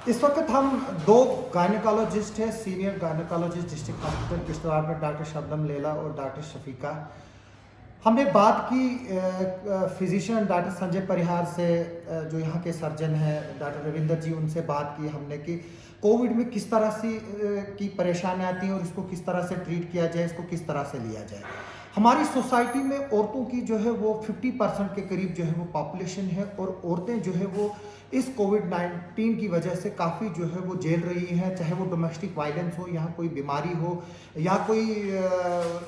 इस वक्त हम दो गायनोकोलॉजिस्ट हैं, senior gynaecologist district hospital Kishtwar में, डॉक्टर शबनम लेला और डॉक्टर शफीका। हमने बात की फिजिशियन डॉक्टर संजय परिहार से, जो यहाँ के सर्जन हैं डॉक्टर रविंदर जी, उनसे बात की हमने कि कोविड में किस तरह से की परेशानियाँ आती हैं और इसको किस तरह से ट्रीट किया जाए, इसको किस तरह से लिया जाए। हमारी सोसाइटी में औरतों की जो है वो 50% के करीब जो है वो पॉपुलेशन है, और औरतें जो है वो इस कोविड-19 की वजह से काफ़ी जो है वो झेल रही हैं, चाहे वो डोमेस्टिक वायलेंस हो, यहाँ कोई बीमारी हो, या कोई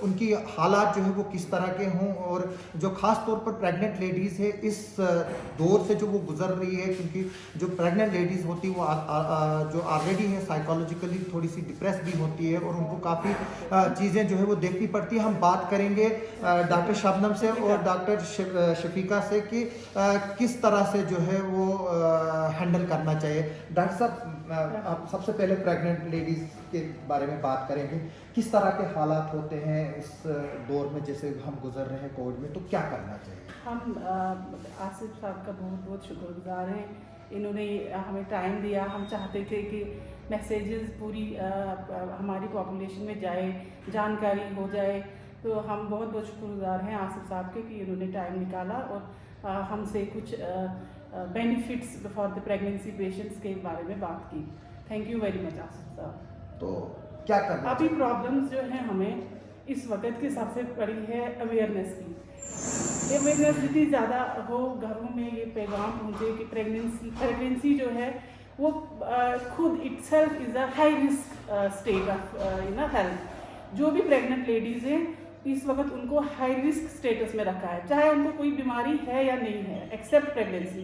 उनकी हालात जो है वो किस तरह के हों। और जो ख़ास तौर पर प्रेग्नेंट लेडीज़ है, इस दौर से जो वो गुजर रही है, क्योंकि जो प्रेग्नेंट लेडीज़ होती है वो जो ऑलरेडी है साइकोलॉजिकली थोड़ी सी डिप्रेस भी होती है, और उनको काफ़ी चीज़ें जो है वो देखनी पड़ती है। हम बात करेंगे डॉक्टर शबनम से और डॉक्टर शफीका से कि किस तरह से जो है वो हैंडल करना चाहिए। डॉक्टर साहब, आप सबसे पहले प्रेग्नेंट लेडीज़ के बारे में बात करेंगे, किस तरह के हालात होते हैं इस दौर में जैसे हम गुजर रहे हैं कोविड में, तो क्या करना चाहिए? हम आसिफ साहब का बहुत बहुत शुक्रगुजार हैं, इन्होंने हमें टाइम दिया। हम चाहते थे कि मैसेजेस पूरी हमारी पॉपुलेशन में जाए, जानकारी हो जाए, तो हम बहुत बहुत शुक्रगुजार हैं आसिफ साहब के कि इन्होंने टाइम निकाला और हमसे कुछ benefits for the pregnancy patients के बारे में बात की। Thank you very much Asif साहब। तो क्या करना अभी प्रॉब्लम्स जो हैं हमें इस वक्त की सबसे बड़ी है अवेयरनेस की। अवेयरनेस जितनी ज़्यादा हो, घरों में ये पैगाम पहुँचे कि प्रेगनेंसी जो है वो खुद itself is a high risk state of health. जो भी प्रेग्नेंट लेडीज़ हैं इस वक्त उनको हाई रिस्क स्टेटस में रखा है, चाहे उनको कोई बीमारी है या नहीं है, एक्सेप्ट प्रेगनेंसी।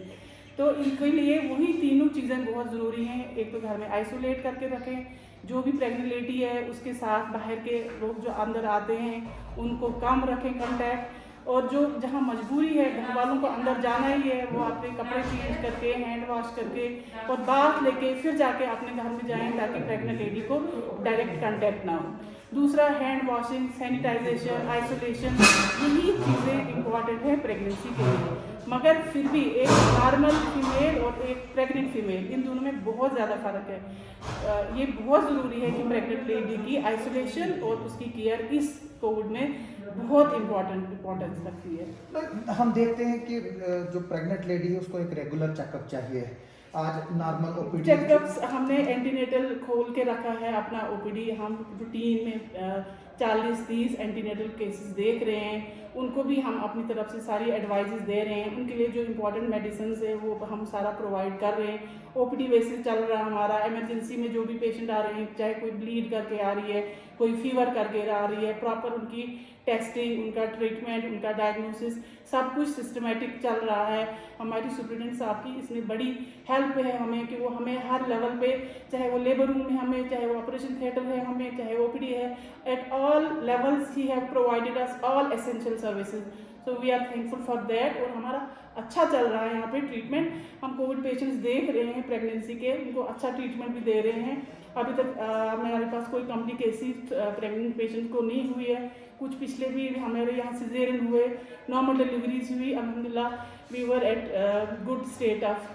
तो इनके लिए वही तीनों चीज़ें बहुत ज़रूरी हैं। एक तो घर में आइसोलेट करके रखें, जो भी प्रेग्नेंट लेडी है उसके साथ बाहर के लोग जो अंदर आते हैं उनको कम रखें कांटेक्ट, और जो जहाँ मजबूरी है घर वालों को अंदर जाना ही है, वो अपने कपड़े चेंज करके, हैंड वॉश करके और बाथ लेके फिर जाके अपने घर में जाएं, ताकि प्रेग्नेंट लेडी को डायरेक्ट कांटेक्ट ना हो। दूसरा, हैंड वॉशिंग, सैनिटाइजेशन, आइसोलेशन, यही चीज़ें इम्पॉर्टेंट है प्रेगनेंसी के लिए। मगर फिर भी एक नॉर्मल फीमेल और एक प्रेग्नेंट फीमेल, इन दोनों में बहुत ज़्यादा फ़र्क है। ये बहुत ज़रूरी है कि प्रेग्नेंट लेडी की आइसोलेशन और उसकी केयर इस कोविड में बहुत इम्पोर्टेंस रखती है। हम देखते हैं कि जो प्रेग्नेंट लेडी है उसको एक रेगुलर चेकअप चाहिए। आज नॉर्मल ओपीडी चेकअप्स हमने एंटीनेटल खोल के रखा है अपना ओपीडी। हम रूटीन में 40-30 एंटीनेटल केसेस देख रहे हैं, उनको भी हम अपनी तरफ से सारी एडवाइजेस दे रहे हैं। उनके लिए जो इम्पोर्टेंट मेडिसिन है वो हम सारा प्रोवाइड कर रहे हैं। ओपीडी बेसिस चल रहा है हमारा। इमरजेंसी में जो भी पेशेंट आ रहे हैं, चाहे कोई ब्लीड करके आ रही है, कोई फीवर करके आ रही है, प्रॉपर उनकी टेस्टिंग, उनका ट्रीटमेंट, उनका डायग्नोसिस सब कुछ सिस्टमेटिक चल रहा है। हमारी सुप्रिटेंडेंट साहब की इसमें बड़ी हेल्प है हमें कि वो हमें हर लेवल पे, चाहे वो लेबर रूम में हमें, चाहे वो ऑपरेशन थिएटर है हमें, चाहे ओपीडी है, at all levels he have provided us all essential services. So we are thankful for that. और हमारा अच्छा चल रहा है यहाँ पे ट्रीटमेंट। हम कोविड पेशेंट्स देख रहे हैं प्रेगनेंसी के, उनको अच्छा ट्रीटमेंट भी दे रहे हैं। अभी तक हमारे पास कोई कॉम्प्लिकेसीज प्रेग्नेंट पेशेंट को नहीं हुई है। कुछ पिछले भी हमारे यहाँ सिजेरियन हुए, नॉर्मल डिलीवरीज हुई, अल्हम्दुलिल्लाह we were at good state of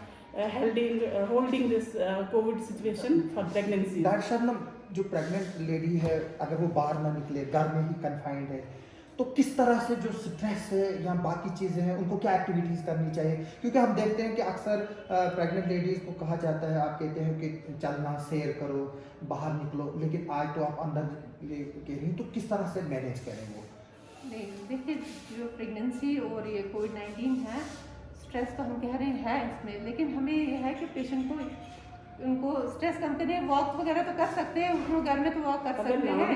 holding this COVID situation for pregnancy. Doctor Shabnam, जो प्रेग्नेंट लेडी है अगर वो बाहर ना निकले, घर में ही कन्फाइंड है, तो किस तरह से जो स्ट्रेस है या बाकी चीज़ें हैं उनको क्या एक्टिविटीज़ करनी चाहिए? क्योंकि हम देखते हैं कि अक्सर प्रेग्नेंट लेडीज़ को कहा जाता है, आप कहते हैं कि चलना, सैर करो, बाहर निकलो, लेकिन आज तो आप अंदर ये कह रही हैं, तो किस तरह से मैनेज करें वो? नहीं, देखिए, जो प्रेगनेंसी और ये कोविड-19 है, स्ट्रेस तो हम कह रहे हैं इसमें, लेकिन हमें ये है कि पेशेंट को उनको स्ट्रेस कम करने, वॉक वगैरह तो कर सकते हैं, उसमें घर में तो वॉक कर सकते हैं,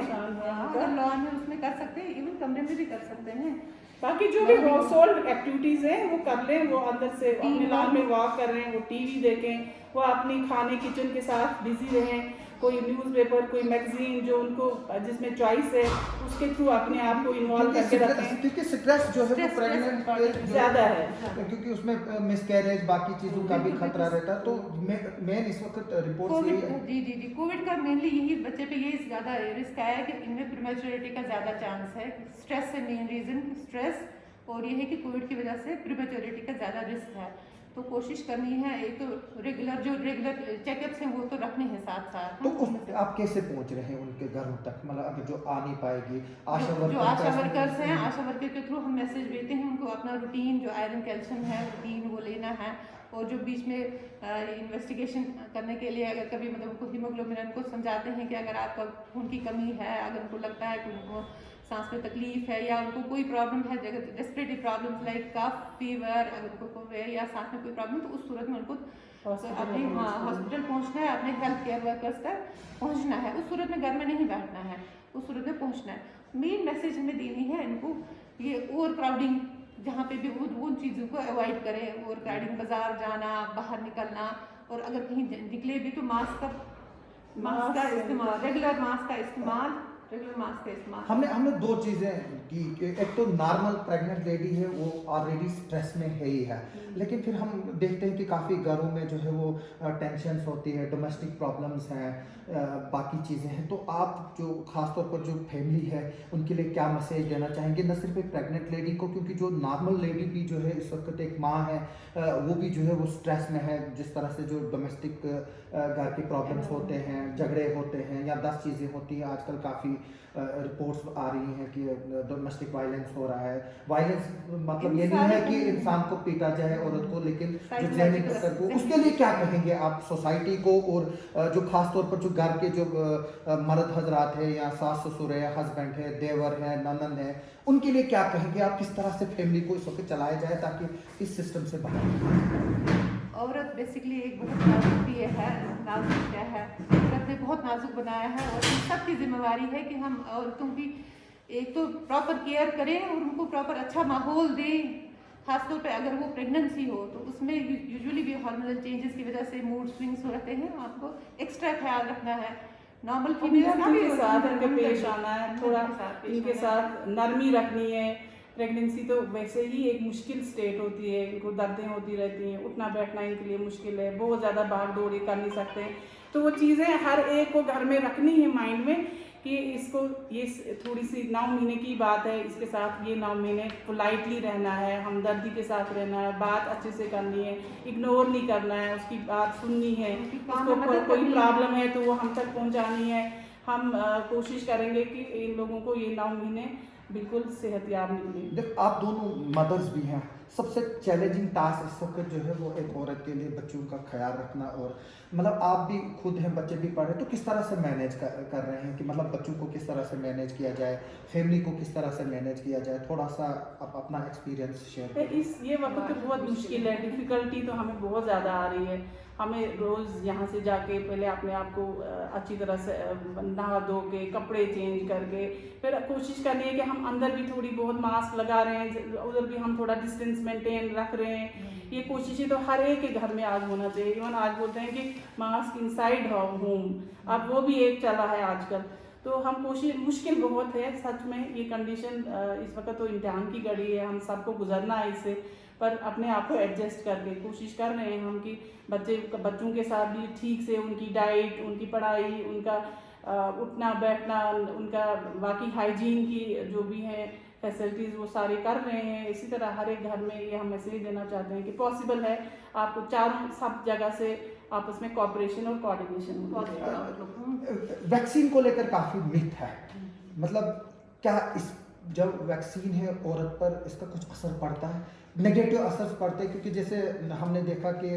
अगर लॉन है उसमें कर सकते हैं, इवन कमरे में भी कर सकते हैं। बाकी जो भी हाउस होल्ड एक्टिविटीज़ हैं वो कर लें, वो अंदर से अपने लॉन में वॉक कर रहे हैं, वो टीवी देखें, वो अपनी खाने किचन के साथ बिजी रहें, कोई न्यूज़पेपर, कोई मैगजीन जो उनको जिसमें चॉइस है उसके थ्रू अपने आप को इन्वॉल्व करके रखें। क्योंकि स्ट्रेस जो है वो प्रेग्नेंट ज़्यादा है, क्योंकि उसमें मिसकैरेज, बाकी चीज़ों का भी खतरा रहता है। तो मेन इस वक्त रिपोर्ट जी, कोविड का मेनली यही बच्चे पे यही ज़्यादा रिस्क आया है कि इनमें प्रीमेच्योरिटी का ज़्यादा चांस है। स्ट्रेस है मेन रीज़न, स्ट्रेस, और ये है कि कोविड की वजह से प्रीमेच्योरिटी का ज़्यादा रिस्क है। तो कोशिश करनी है। एक तो रेगुलर चेकअप्स हैं वो तो रखने हैं साथ साथ। तो आप कैसे पहुंच रहे हैं उनके घरों तक, मतलब अगर जो आ नहीं पाएगी जो आशा वर्कर्स हैं, आशा वर्कर के थ्रू हम मैसेज भेजते हैं उनको, अपना रूटीन जो आयरन कैल्शियम है रूटीन वो लेना है। और जो बीच में इन्वेस्टिगेशन करने के लिए अगर कभी मतलब उनको हीमोग्लोबिन उनको समझाते हैं कि अगर आपका खून की कमी है, अगर उनको लगता है कि उनको सांस में तकलीफ है या उनको कोई प्रॉब्लम है, जगह रेस्पिरेटरी प्रॉब्लम्स लाइक कफ फीवर, अगर उनको कोई है या सांस में कोई प्रॉब्लम, तो उस सूरत में उनको अपने हॉस्पिटल पहुंचना है, अपने हेल्थ केयर वर्कर्स तक पहुंचना है। उस सूरत में घर में नहीं बैठना है, उस सूरत में पहुंचना है। मेन मैसेज हमें देनी है इनको, ये ओवर क्राउडिंग जहाँ पे भी उन चीज़ों को अवॉइड करें। ओवर क्राउडिंग, बाजार जाना, बाहर निकलना, और अगर कहीं निकले भी तो मास्क का इस्तेमाल, रेगुलर मास्क का इस्तेमाल। हमने दो चीज़ें की, एक तो नॉर्मल प्रेग्नेंट लेडी है वो ऑलरेडी स्ट्रेस में है ही है, लेकिन फिर हम देखते हैं कि काफ़ी घरों में जो है वो टेंशन्स होती है, डोमेस्टिक प्रॉब्लम्स हैं, बाकी चीज़ें हैं। तो आप जो ख़ासतौर पर जो फैमिली है उनके लिए क्या मैसेज देना चाहेंगे, न सिर्फ एक प्रेग्नेंट लेडी को, क्योंकि जो नॉर्मल लेडी भी जो है इस वक्त एक माँ है, वो भी जो है वो स्ट्रेस में है, जिस तरह से जो डोमेस्टिक घर के प्रॉब्लम्स होते हैं, झगड़े होते हैं या 10 चीज़ें होती हैं। आजकल काफ़ी रिपोर्ट्स आ रही हैं कि डोमेस्टिक वायलेंस हो रहा है। वायलेंस मतलब ये नहीं है कि इंसान को पीटा जाए, औरत को, लेकिन जो जहनी कसर को, उसके लिए क्या कहेंगे आप सोसाइटी को, और जो खास तौर पर जो घर के जो मर्द हजरात है या सास ससुर है, हस्बैंड है, देवर है, ननद है, उनके लिए क्या कहेंगे आप, किस तरह से फैमिली को इस वक्त चलाया जाए ताकि इस सिस्टम से बाहर? औरत बेसिकली एक बहुत नाजुक ये है, नाजुक क्या है, औरत ने बहुत नाजुक बनाया है, और इन सब की जिम्मेवारी है कि हम औरतों की एक तो प्रॉपर केयर करें और उनको प्रॉपर अच्छा माहौल दें। खासतौर पे अगर वो प्रेगनेंसी हो तो उसमें यूजुअली भी हार्मोनल चेंजेस की वजह से मूड स्विंग्स होते हैं, आपको एक्स्ट्रा ख्याल रखना है। नॉर्मल फीमेल्स का भी साथ इनके पेश आना है, थोड़ा इनके साथ नरमी रखनी है। प्रेगनेंसी तो वैसे ही एक मुश्किल स्टेट होती है, इनको दर्दें होती रहती हैं, उठना बैठना इनके लिए मुश्किल है, बहुत ज़्यादा भाग दौड़ कर नहीं सकते। तो वो चीज़ें हर एक को घर में रखनी है माइंड में कि इसको ये थोड़ी सी 9 महीने की बात है, इसके साथ ये 9 महीने पोलाइटली रहना है, हमदर्दी के साथ रहना है, बात अच्छे से करनी है, इग्नोर नहीं करना है, उसकी बात सुननी है, उसको कोई प्रॉब्लम है तो वो हम तक पहुंचानी है। हम कोशिश करेंगे कि इन लोगों को ये 9 महीने बिल्कुल सेहतयाब निकले। देखो आप दोनों मदर्स भी हैं, सबसे चैलेंजिंग टास्क इस वक्त जो है वो एक औरत के लिए बच्चों का ख्याल रखना, और मतलब आप भी खुद हैं, बच्चे भी पढ़ रहे हैं, तो किस तरह से मैनेज कर रहे हैं कि मतलब बच्चों को किस तरह से मैनेज किया जाए, फैमिली को किस तरह से मैनेज किया जाए, थोड़ा सा आप अपना एक्सपीरियंस शेयर करें। ये वक्त तो बहुत मुश्किल है, डिफ़िकल्टी तो हमें बहुत ज़्यादा आ रही है। हमें रोज़ यहाँ से जाके पहले अपने आप को अच्छी तरह से नहा धो के, कपड़े चेंज करके, फिर कोशिश करनी है कि हम अंदर भी थोड़ी बहुत मास्क लगा रहे हैं, उधर भी हम थोड़ा डिस्टेंस मेंटेन रख रहे हैं। ये कोशिशें तो हर एक के घर में आज होना चाहिए। इवन आज बोलते हैं कि मास्क इनसाइड होम, अब वो भी एक चला है आजकल। तो हम कोशिश, मुश्किल बहुत है सच में, ये कंडीशन इस वक्त तो इम्तिहान की घड़ी है, हम सबको गुजरना है इससे, पर अपने आप को एडजस्ट करके कोशिश कर रहे हैं हम कि बच्चों के साथ भी ठीक से उनकी डाइट, उनकी पढ़ाई, उनका उठना बैठना, उनका बाकी हाइजीन की जो भी है फैसिलिटीज़ वो सारे कर रहे हैं। इसी तरह हर एक घर में ये हम मैसेज देना चाहते हैं कि पॉसिबल है, आपको चारों सब जगह से आपस में कोऑपरेशन और कोऑर्डिनेशन। वैक्सीन को लेकर काफ़ी मिथ है, मतलब क्या इस जब वैक्सीन है औरत पर इसका कुछ असर पड़ता है, नेगेटिव असर पड़ते हैं? क्योंकि जैसे हमने देखा कि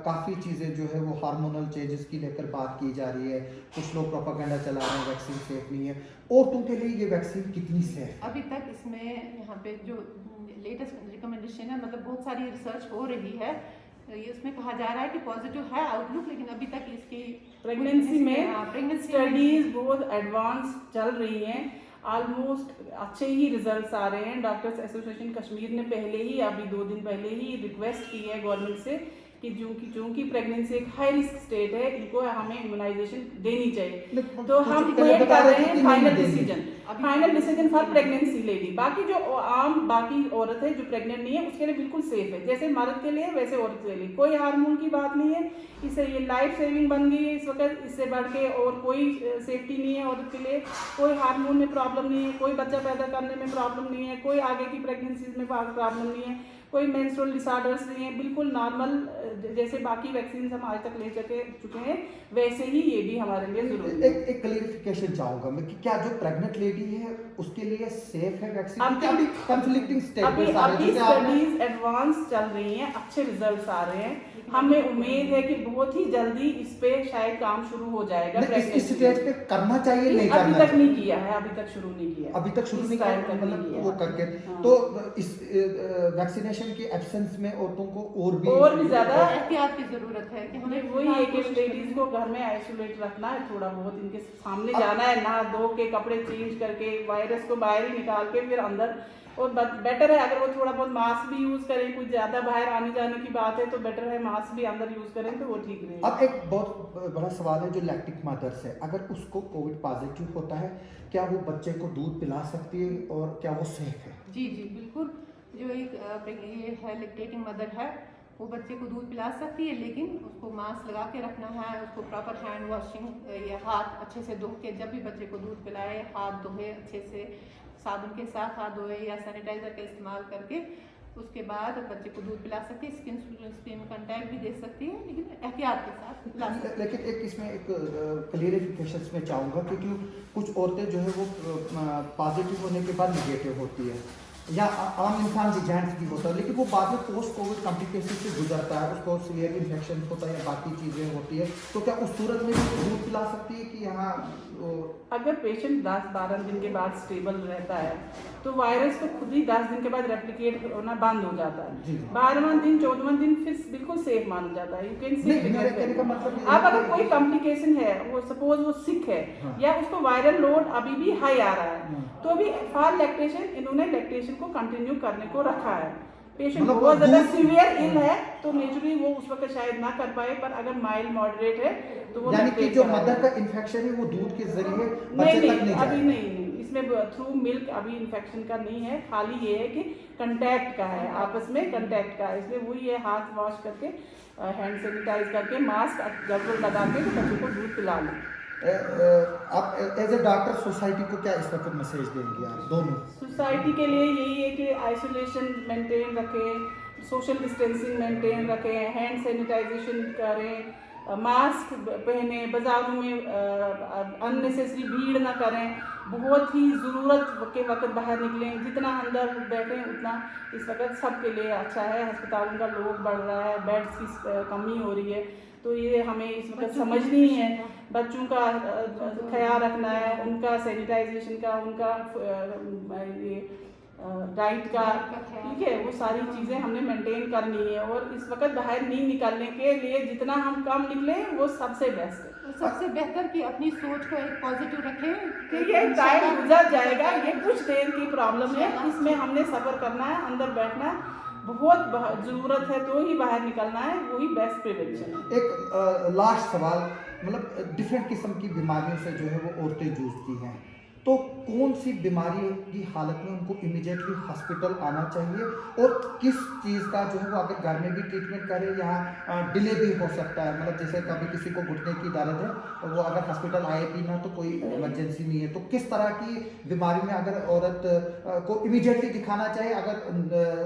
काफ़ी चीज़ें जो है वो हार्मोनल चेंजेस की लेकर बात की जा रही है, कुछ लोग प्रोपेगेंडा चला रहे हैं वैक्सीन सेफ नहीं है। औरतों के लिए ये वैक्सीन कितनी सेफ? अभी तक इसमें यहाँ पे जो लेटेस्ट रिकमेंडेशन है, मतलब बहुत सारी रिसर्च हो रही है, ये उसमें कहा जा रहा है कि पॉजिटिव है आउटलुक, लेकिन अभी तक इसकी प्रेगनेंसी में स्टडीज बहुत एडवांस चल रही हैं, ऑलमोस्ट अच्छे ही रिजल्ट्स आ रहे हैं। डॉक्टर्स एसोसिएशन कश्मीर ने पहले ही, अभी 2 दिन पहले ही रिक्वेस्ट की है गवर्नमेंट से कि चूंकि प्रेगनेंसी एक हाई रिस्क स्टेट है, इनको हमें इम्यूनाइजेशन देनी चाहिए। तो हम वेट कर रहे हैं final decision for pregnancy lady. बाकी जो बाकी औरत है जो प्रेग्नेंट नहीं है उसके लिए बिल्कुल सेफ है, जैसे मर्द के लिए वैसे औरत के लिए, कोई हार्मोन की बात नहीं है। इससे ये लाइफ सेविंग बन गई है इस वक्त, इससे बढ़ के और कोई सेफ्टी नहीं है औरत के लिए। कोई हार्मोन में प्रॉब्लम नहीं है, कोई बच्चा पैदा करने में प्रॉब्लम नहीं है, कोई आगे की प्रेगनेंसीज में प्रॉब्लम नहीं है, कोई मेंस्ट्रुअल डिसऑर्डर्स नहीं है, बिल्कुल नॉर्मल जैसे बाकी वैक्सीन हम आज तक ले चुके हैं वैसे ही ये भी हमारे लिए जरूरी है। एक क्लेरिफिकेशन चाहूंगा मैं कि क्या जो प्रेग्नेंट लेडी है उसके लिए सेफ है वैक्सीन? अभी- क्योंकि अभी कंफ्लिक्टिंग अभी स्टेटमेंट्स आ रहे अभी हैं जैसे आपने स्टडीज एडवांस चल रही हैं, अच्छे रिजल्ट्स आ रहे हैं, हमें उम्मीद है कि बहुत ही जल्दी इस पे शायद काम शुरू हो जाएगा। नहीं, इस pregnancy स्टेज पे करना चाहिए नहीं अभी करना तक नहीं किया है, अभी तक शुरू नहीं किया, अभी तक शुरू इस नहीं time किया तक नहीं मतलब किया। वो करके हाँ। तो इस वैक्सीनेशन की एब्सेंस में औरतों को और भी ज्यादा एहतियात की जरूरत है कि हमें वही है कि लेडीज को घर में आइसोलेट रखना है, थोड़ा बहुत इनके सामने जाना है, नहा धो के कपड़े चेंज करके वायरस को बाहर ही निकाल के फिर अंदर, और बेटर है अगर वो थोड़ा बहुत मास्क भी यूज करें, कुछ ज्यादा बाहर आने जाने की बात है तो बेटर है मास्क भी अंदर यूज करें तो वो ठीक रहेगा। अब एक बहुत बड़ा सवाल है जो लैक्टिक मदर्स है, अगर उसको कोविड पॉजिटिव होता है क्या वो बच्चे को दूध पिला सकती है और क्या वो सेफ है? जी जी बिल्कुल, जो एक ये है लैक्टेटिंग मदर है वो बच्चे को दूध पिला सकती है, लेकिन उसको मास्क लगा के रखना है, उसको प्रॉपर हैंड वॉशिंग या हाथ अच्छे से धो के जब भी बच्चे को दूध पिलाए हाथ धोए अच्छे से, साबुन के साथ हाथ धोए या सैनिटाइजर का इस्तेमाल करके उसके बाद बच्चे को दूध पिला सकती है, स्किन टू स्किन कांटेक्ट भी दे सकती है, लेकिन एहतियात के साथ पिला सकती है। लेकिन एक इसमें एक क्लियरिफिकेशन में चाहूँगा क्योंकि कुछ औरतें जो है वो पॉजिटिव होने के बाद निगेटिव होती है या आम इंसान जेंट्स भी होता है, लेकिन वो बाद में पोस्ट कोविड कॉम्प्लिकेशन से गुजरता है, उसको सीवियर इन्फेक्शन होता है या बाकी चीज़ें होती है, तो क्या उस सूरत में भी दूध पिला सकती है कि यहाँ अगर पेशेंट 10-12 दिन के बाद स्टेबल रहता है तो वायरस तो खुद ही 10 दिन के बाद रेप्लिकेट होना बंद हो जाता जी। है, 12वां दिन 14वां दिन फिर बिल्कुल सेफ माना जाता है। यू कैन नहीं, मेरे कहने का मतलब ये अब है अगर कि- कोई कॉम्प्लिकेशन है, वो सपोज वो सिक है हाँ। या उसको वायरल लोड अभी भी हाई आ रहा है हाँ। तो अभी फॉर लैक्टेशन इन्होंने लैक्टेशन को कंटिन्यू करने को रखा है। पेशेंट मतलब बहुत ज्यादा दूध- सीवियर इल है तो नेचुरली वो उस वक्त शायद ना कर पाए, पर अगर माइल्ड मॉडरेट है तो वो यानी कि lactate जो कराएगा। मदर का इन्फेक्शन है वो दूध के जरिए नहीं बच्चे तक नहीं नहीं अभी जाएगा। नहीं इसमें थ्रू मिल्क अभी इन्फेक्शन का नहीं है, खाली ये है कि कंटैक्ट का है, आपस में कंटैक्ट का है, इसलिए वही है हाथ वॉश करके हैंड सैनिटाइज करके मास्क जरूर लगा के तो बच्चों को दूध पिला लें। आप एज ए डॉक्टर सोसाइटी को क्या इस वक्त मैसेज देंगे आप दोनों? सोसाइटी के लिए यही है कि आइसोलेशन मेंटेन रखें, सोशल डिस्टेंसिंग मेंटेन रखें, हैंड सैनिटाइजेशन करें, मास्क पहने, बाज़ारों में अननेसेसरी भीड़ ना करें, बहुत ही ज़रूरत के वक्त बाहर निकलें, जितना अंदर बैठें उतना इस वक्त सबके लिए अच्छा है। अस्पतालों का लोड बढ़ रहा है, बेड्स की कमी हो रही है, तो ये हमें इस वक्त समझनी है, बच्चों का ख्याल रखना है, उनका सैनिटाइजेशन का, उनका ये डाइट का, ठीक है, वो सारी चीज़ें हमने मेंटेन करनी है। और इस वक्त बाहर नहीं निकलने के लिए जितना हम कम निकले वो सबसे बेस्ट है। तो सबसे बेहतर कि अपनी सोच को एक पॉजिटिव रखें कि ये टाइम गुजर जाएगा, ये कुछ देर की प्रॉब्लम है, इसमें हमने सफ़र करना है, अंदर बैठना है, बहुत ज़रूरत है तो ही बाहर निकलना है, वही बेस्ट प्रिवेंशन है। एक लास्ट सवाल, मतलब डिफरेंट किस्म की बीमारियों से जो है वो औरतें जूझती हैं, तो कौन सी बीमारी की हालत में उनको इमीडिएटली हॉस्पिटल आना चाहिए और किस चीज़ का जो है वो अगर घर में भी ट्रीटमेंट करें यहाँ डिले भी हो सकता है, मतलब जैसे कभी किसी को घुटने की दर्द है और वो अगर हॉस्पिटल आए भी ना तो कोई इमरजेंसी नहीं है, तो किस तरह की बीमारी में अगर औरत को इमीडिएटली दिखाना चाहिए, अगर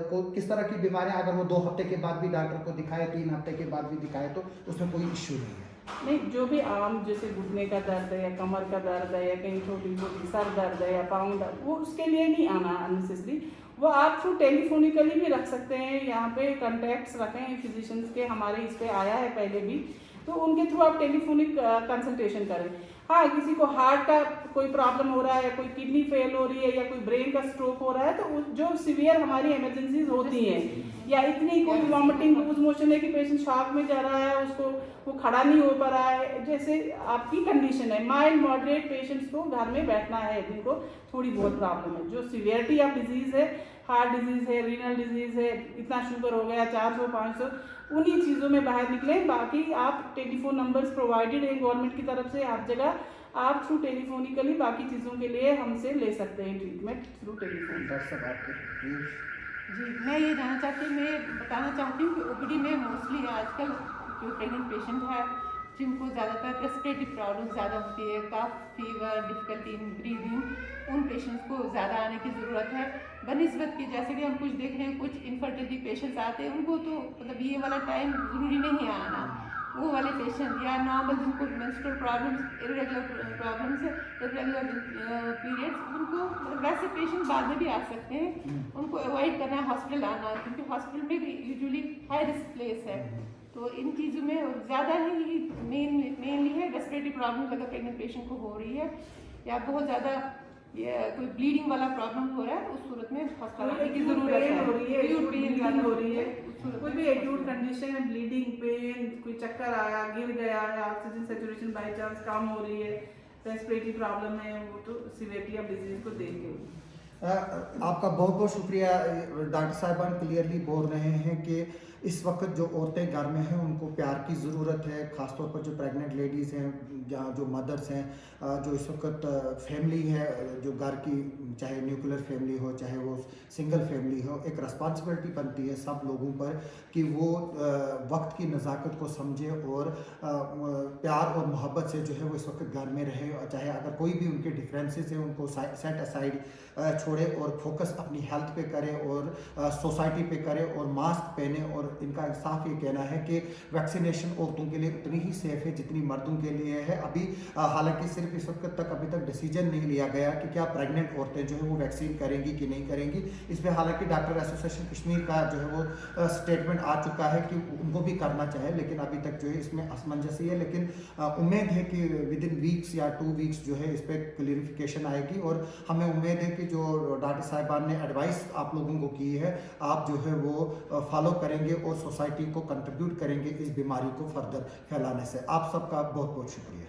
को किस तरह की बीमारियाँ अगर वो 2 हफ्ते के बाद भी डॉक्टर को दिखाए, 3 हफ्ते के बाद भी दिखाए तो उसमें कोई इश्यू नहीं है? नहीं, जो भी आम जैसे घुटने का दर्द है या कमर का दर्द है या कहीं छोटी मोटी सर दर्द है या पाँव दर्द, वो उसके लिए नहीं आना अननेसेसरी, वो आप थ्रू टेलीफोनिकली भी रख सकते हैं। यहाँ पे कॉन्टैक्ट्स रखें फिजिशियंस के, हमारे इस पे आया है पहले भी, तो उनके थ्रू आप टेलीफोनिक कंसल्टेशन करें। हाँ, किसी को हार्ट का कोई प्रॉब्लम हो रहा है, कोई किडनी फेल हो रही है या कोई ब्रेन का स्ट्रोक हो रहा है, तो जो सीवियर हमारी इमरजेंसीज होती हैं, या इतनी कोई वॉमिटिंग लूज मोशन है कि पेशेंट शॉक में जा रहा है, उसको वो खड़ा नहीं हो पा रहा है, जैसे आपकी कंडीशन है, माइल्ड मॉडरेट पेशेंट्स को घर में बैठना है जिनको थोड़ी बहुत प्रॉब्लम है। जो सीवियरिटी ऑफ डिजीज़ है, हार्ट डिजीज़ है, रीनल डिजीज़ है, इतना शुगर हो गया 400-500, उन्हीं चीज़ों में बाहर निकलें। बाकी आप टेलीफोन नंबर्स प्रोवाइडेड हैं गवर्नमेंट की तरफ से, हर जगह आप थ्रू टेलीफोनिकली बाकी चीज़ों के लिए हमसे ले सकते हैं ट्रीटमेंट थ्रू टेलीफोन। जी, मैं ये बताना चाहती हूँ कि ओपीडी में मोस्टली आजकल जो प्रेग्नेंट पेशेंट है जिनको ज़्यादातर रेस्पिरेटरी प्रॉब्लम ज़्यादा होती है, कफ, फीवर, डिफ़िकल्टी इन ब्रीदिंग, उन पेशेंट्स को ज़्यादा आने की ज़रूरत है बनिस्बत की। जैसे कि हम कुछ देख रहे हैं, कुछ इनफर्टिलिटी पेशेंट्स आते हैं, उनको तो मतलब ये वाला टाइम ज़रूरी नहीं है आना। वो वाले पेशेंट या नॉर्मल जिनको menstrual problems, irregular problems, irregular periods, उनको वैसे पेशेंट बाद में भी आ सकते हैं। उनको अवॉइड करना है हॉस्पिटल आना, क्योंकि हॉस्पिटल में भी यूजुअली हाई रिस्क प्लेस है। तो इन चीज़ों में ज़्यादा ही मेनली है रेस्पिरेटरी प्रॉब्लम अगर प्रेगनेंट पेशेंट को हो रही है, या बहुत ज़्यादा ये कोई ब्लीडिंग वाला प्रॉब्लम हो रहा है, तो उस सूरत में हॉस्पिटल आने की ज़रूरत है। हो रही है, Acute pain ब्लीडिंग हो रही है, सूरत कोई में भी एक्यूट कंडीशन है, ब्लीडिंग, पेन, कोई चक्कर आया, गिर गया या ऑक्सीजन सेचुरेशन बाई चांस कम हो रही है, रेस्पिरेटरी प्रॉब्लम है, वो तो सीवियरिटी ऑफ डिजीज को देखेंगे। आपका बहुत बहुत शुक्रिया। डॉक्टर साहिबान क्लियरली बोल रहे हैं कि इस वक्त जो औरतें घर में हैं उनको प्यार की ज़रूरत है, ख़ासतौर पर जो प्रेग्नेंट लेडीज़ हैं, जहाँ जो मदर्स हैं, जो इस वक्त फैमिली है, जो घर की चाहे न्यूक्लियर फैमिली हो चाहे वो सिंगल फैमिली हो, एक रिस्पॉन्सिबिलिटी बनती है सब लोगों पर कि वो वक्त की नज़ाकत को समझे और प्यार और मोहब्बत से जो है वो इस वक्त घर में रहे। चाहे अगर कोई भी उनके डिफरेंसेस हैं उनको सेट असाइड छोड़े और फोकस अपनी हेल्थ पे करे और सोसाइटी पे करे और मास्क पहने। और इनका साफ ये कहना है कि वैक्सीनेशन औरतों के लिए उतनी ही सेफ है जितनी मर्दों के लिए है। अभी हालांकि सिर्फ इस वक्त तक अभी तक डिसीजन नहीं लिया गया कि क्या प्रेग्नेंट औरतें जो है वो वैक्सीन करेंगी कि नहीं करेंगी। इस पर हालांकि डॉक्टर एसोसिएशन कश्मीर का जो है वो स्टेटमेंट आ चुका है कि उनको भी करना चाहे, लेकिन अभी तक जो है इसमें असमंजसी है। लेकिन उम्मीद है कि विद इन वीक्स या 2 वीक्स जो है इस पर क्लियरिफिकेशन आएगी और हमें उम्मीद है कि जो डॉक्टर साहिबान ने एडवाइस आप लोगों को की है आप जो है वो फॉलो करेंगे और सोसाइटी को कंट्रीब्यूट करेंगे इस बीमारी को फर्दर फैलाने से। आप सबका बहुत बहुत शुक्रिया।